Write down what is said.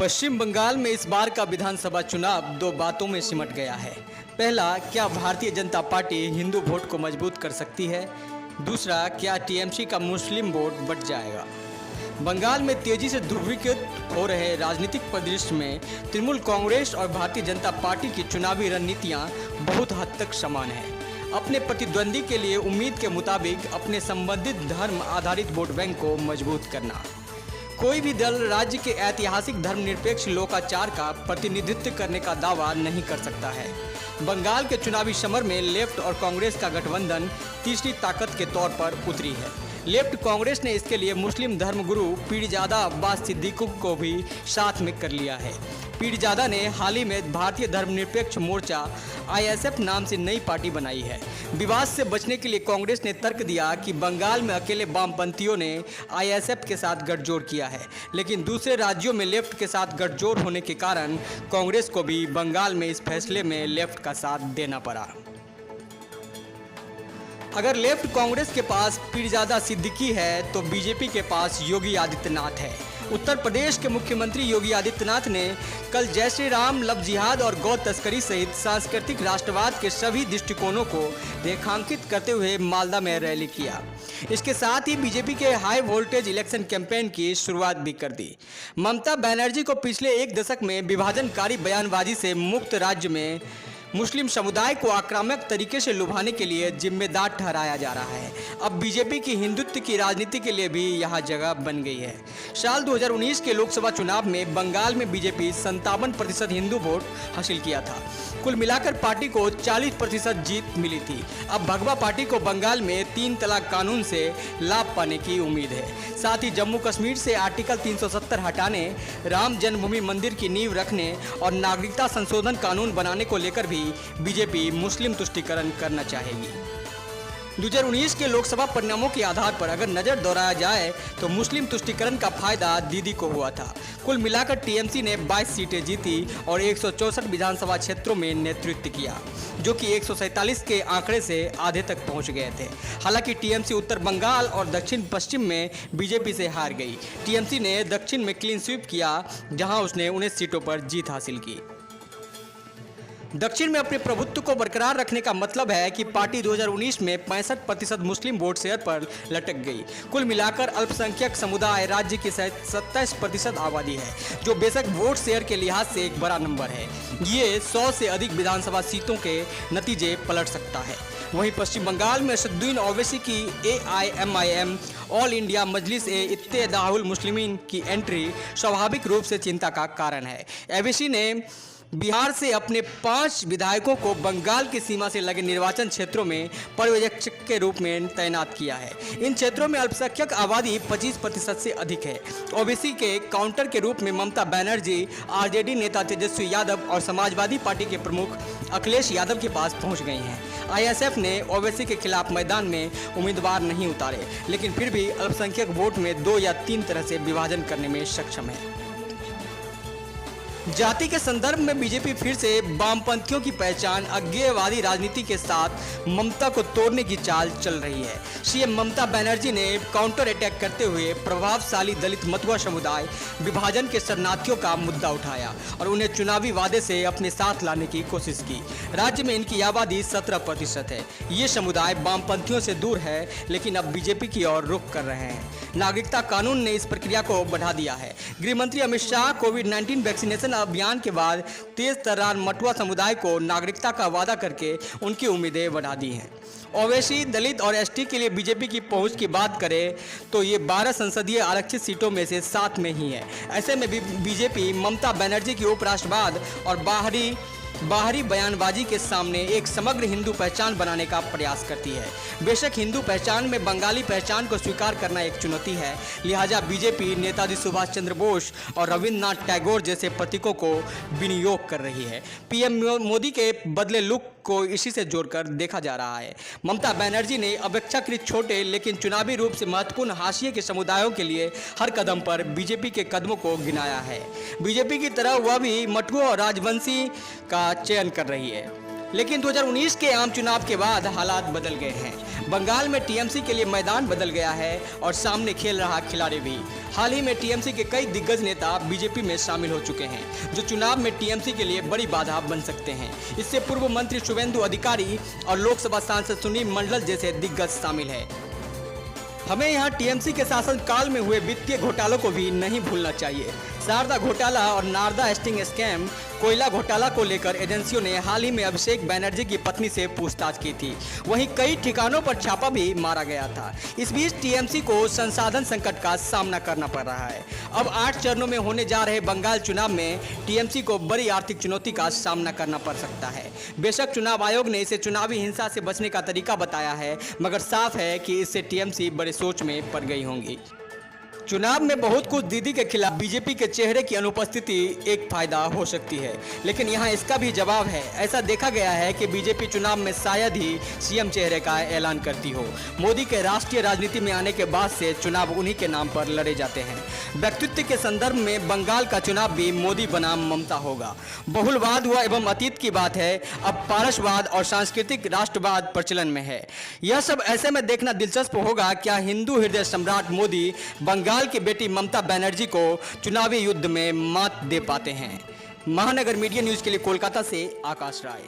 पश्चिम बंगाल में इस बार का विधानसभा चुनाव दो बातों में सिमट गया है। पहला, क्या भारतीय जनता पार्टी हिंदू वोट को मजबूत कर सकती है? दूसरा, क्या टीएमसी का मुस्लिम वोट बढ़ जाएगा? बंगाल में तेजी से ध्रुवीकृत हो रहे राजनीतिक परिदृश्य में तृणमूल कांग्रेस और भारतीय जनता पार्टी की चुनावी रणनीतियां बहुत हद तक समान हैं। अपने प्रतिद्वंदी के लिए उम्मीद के मुताबिक अपने संबंधित धर्म आधारित वोट बैंक को मजबूत करना। कोई भी दल राज्य के ऐतिहासिक धर्मनिरपेक्ष लोकाचार का प्रतिनिधित्व करने का दावा नहीं कर सकता है। बंगाल के चुनावी समर में लेफ्ट और कांग्रेस का गठबंधन तीसरी ताकत के तौर पर उतरी है। लेफ्ट कांग्रेस ने इसके लिए मुस्लिम धर्मगुरु पीरजादा अब्बास सिद्दीकी को भी साथ में कर लिया है। पीरजादा ने हाल ही में भारतीय धर्मनिरपेक्ष मोर्चा आईएसएफ नाम से नई पार्टी बनाई है। विवाद से बचने के लिए कांग्रेस ने तर्क दिया कि बंगाल में अकेले वामपंथियों ने आईएसएफ के साथ गठजोड़ किया है, लेकिन दूसरे राज्यों में लेफ्ट के साथ गठजोड़ होने के कारण कांग्रेस को भी बंगाल में इस फैसले में लेफ्ट का साथ देना पड़ा। अगर लेफ्ट कांग्रेस के पास पीरजादा सिद्दीकी है तो बीजेपी के पास योगी आदित्यनाथ है। उत्तर प्रदेश के मुख्यमंत्री योगी आदित्यनाथ ने कल जय श्री राम, लव जिहाद और गौ तस्करी सहित सांस्कृतिक राष्ट्रवाद के सभी दृष्टिकोणों को रेखांकित करते हुए मालदा में रैली किया। इसके साथ ही बीजेपी के हाई वोल्टेज इलेक्शन कैंपेन की शुरुआत भी कर दी। ममता बनर्जी को पिछले एक दशक में विभाजनकारी बयानबाजी से मुक्त राज्य में मुस्लिम समुदाय को आक्रामक तरीके से लुभाने के लिए जिम्मेदार ठहराया जा रहा है। अब बीजेपी की हिंदुत्व की राजनीति के लिए भी यहाँ जगह बन गई है। साल 2019 के लोकसभा चुनाव में बंगाल में बीजेपी 57% हिंदू वोट हासिल किया था। कुल मिलाकर पार्टी को 40% जीत मिली थी। अब भगवा पार्टी को बंगाल में 3 तलाक कानून से लाभ पाने की उम्मीद है। साथ ही जम्मू कश्मीर से आर्टिकल 370 हटाने, राम जन्मभूमि मंदिर की नींव रखने और नागरिकता संशोधन कानून बनाने को लेकर भी बीजेपी मुस्लिम तुष्टीकरण करना चाहेगी। 2019 के लोकसभा परिणामों के आधार पर अगर नजर दौड़ाया जाए तो मुस्लिम तुष्टीकरण का फायदा दीदी को हुआ था। कुल मिलाकर टीएमसी ने 22 सीटें जीती और 164 विधानसभा क्षेत्रों में नेतृत्व किया, जो कि 147 के आंकड़े से आधे तक पहुंच गए थे। हालांकि टीएमसी उत्तर बंगाल और दक्षिण पश्चिम में बीजेपी से हार गई। टीएमसी ने दक्षिण में क्लीन स्वीप किया, जहां उसने 19 सीटों पर जीत हासिल की। दक्षिण में अपने प्रभुत्व को बरकरार रखने का मतलब है कि पार्टी 2019 में 65% मुस्लिम वोट शेयर पर लटक गई। कुल मिलाकर अल्पसंख्यक समुदाय राज्य की 27% आबादी है, जो बेशक वोट शेयर के लिहाज से एक बड़ा नंबर है। ये 100 से अधिक विधानसभा सीटों के नतीजे पलट सकता है। वहीं पश्चिम बंगाल में असदुद्दीन ओवैसी की AIMIM ऑल इंडिया मजलिस ए इत्तेहादुल मुस्लिमीन की एंट्री स्वाभाविक रूप से चिंता का कारण है। ओवैसी ने बिहार से अपने 5 विधायकों को बंगाल की सीमा से लगे निर्वाचन क्षेत्रों में पर्यवेक्षक के रूप में तैनात किया है। इन क्षेत्रों में अल्पसंख्यक आबादी 25% से अधिक है। ओवैसी के काउंटर के रूप में ममता बनर्जी आरजेडी नेता तेजस्वी यादव और समाजवादी पार्टी के प्रमुख अखिलेश यादव के पास पहुंच गई हैं। आईएसएफ ने ओवैसी के खिलाफ मैदान में उम्मीदवार नहीं उतारे, लेकिन फिर भी अल्पसंख्यक वोट में 2 या 3 तरह से विभाजन करने में सक्षम है। जाति के संदर्भ में बीजेपी फिर से वामपंथियों की पहचान अज्ञेयवादी राजनीति के साथ ममता को तोड़ने की चाल चल रही है। सीएम ममता बनर्जी ने काउंटर अटैक करते हुए प्रभावशाली दलित मतुआ समुदाय विभाजन के शरणार्थियों का मुद्दा उठाया और उन्हें चुनावी वादे से अपने साथ लाने की कोशिश की। राज्य में इनकी आबादी 17% है। ये समुदाय वामपंथियों से दूर है, लेकिन अब बीजेपी की ओर रुख कर रहे हैं। नागरिकता कानून ने इस प्रक्रिया को बढ़ा दिया है। गृहमंत्री अमित शाह कोविड-19 वैक्सीनेशन अभियान के बाद तेज तर्रार मतुआ समुदाय को नागरिकता का वादा करके उनकी उम्मीदें बढ़ा दी हैं। ओवैसी दलित और एसटी के लिए बीजेपी की पहुंच की बात करें तो ये 12 संसदीय आरक्षित सीटों में से 7 में ही है। ऐसे में भी बीजेपी ममता बनर्जी की उपराष्ट्रवाद और बाहरी बयानबाजी के सामने एक समग्र हिंदू पहचान बनाने का प्रयास करती है। बेशक हिंदू पहचान में बंगाली पहचान को स्वीकार करना एक चुनौती है, लिहाजा बीजेपी नेताजी सुभाष चंद्र बोस और रविंद्रनाथ टैगोर जैसे प्रतीकों को विनियोग कर रही है। पीएम मोदी के बदले लुक को इसी से जोड़कर देखा जा रहा है। ममता बनर्जी ने अपेक्षाकृत छोटे लेकिन चुनावी रूप से महत्वपूर्ण हाशिए के समुदायों के लिए हर कदम पर बीजेपी के कदमों को गिनाया है। बीजेपी की तरह वह भी मटुआ और राजवंशी का चयन कर रही है। लेकिन 2019 के आम चुनाव के बाद हालात बदल गए हैं। बंगाल में टीएमसी के लिए मैदान बदल गया है और सामने खेल रहा खिलाड़ी भी। हाल ही में टीएमसी के कई दिग्गज नेता बीजेपी में शामिल हो चुके हैं, जो चुनाव में टीएमसी के लिए बड़ी बाधा बन सकते हैं। इससे पूर्व मंत्री शुभेंदु अधिकारी और लोकसभा सांसद सुनील मंडल जैसे दिग्गज शामिल है। हमें यहाँ टीएमसी के शासन काल में हुए वित्तीय घोटालों को भी नहीं भूलना चाहिए। शारदा घोटाला और नारदा स्टिंग स्कैम, कोयला घोटाला को लेकर एजेंसियों ने हाल ही में अभिषेक बैनर्जी की पत्नी से पूछताछ की थी। वहीं कई ठिकानों पर छापा भी मारा गया था। इस बीच टीएमसी को संसाधन संकट का सामना करना पड़ रहा है। अब 8 चरणों में होने जा रहे बंगाल चुनाव में टीएमसी को बड़ी आर्थिक चुनौती का सामना करना पड़ सकता है। बेशक चुनाव आयोग ने इसे चुनावी हिंसा से बचने का तरीका बताया है, मगर साफ है कि इससे टीएमसी बड़े सोच में पड़ गई होंगी। चुनाव में बहुत कुछ दीदी के खिलाफ बीजेपी के चेहरे की अनुपस्थिति एक फायदा हो सकती है, लेकिन यहाँ इसका भी जवाब है। ऐसा देखा गया है कि बीजेपी चुनाव में शायद ही सीएम चेहरे का ऐलान करती हो। मोदी के राष्ट्रीय राजनीति में आने के बाद से चुनाव उन्हीं के नाम पर लड़े जाते हैं। व्यक्तित्व के संदर्भ में बंगाल का चुनाव भी मोदी बनाम ममता होगा। बहुलवाद हुआ एवं अतीत की बात है, अब पारसवाद और सांस्कृतिक राष्ट्रवाद प्रचलन में है। यह सब ऐसे में देखना दिलचस्प होगा, क्या हिंदू हृदय सम्राट मोदी बंगाल की बेटी ममता बनर्जी को चुनावी युद्ध में मात दे पाते हैं। महानगर मीडिया न्यूज के लिए कोलकाता से आकाश राय।